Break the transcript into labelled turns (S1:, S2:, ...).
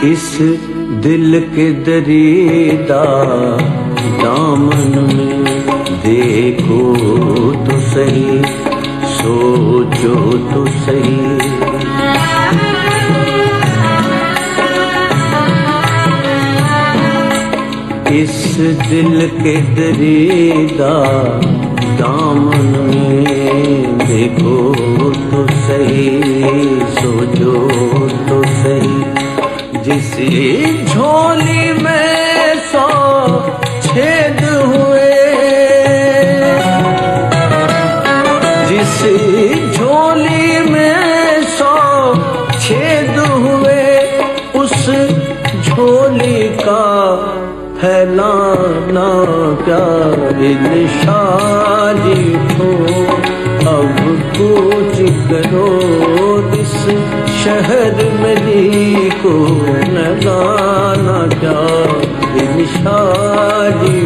S1: इस दिल के दरीदा दामन में देखो तो सही, सोचो तो सही। इस दिल के दरीदा दामन में देखो तो सही, सोचो तो सही। जिस झोली में 100 छेद हुए, जिस झोली में 100 छेद हुए, उस झोली का फैलाना क्या निशानी हो। अब कुछ करो इस शहर में दी को लगाना क्या निशानी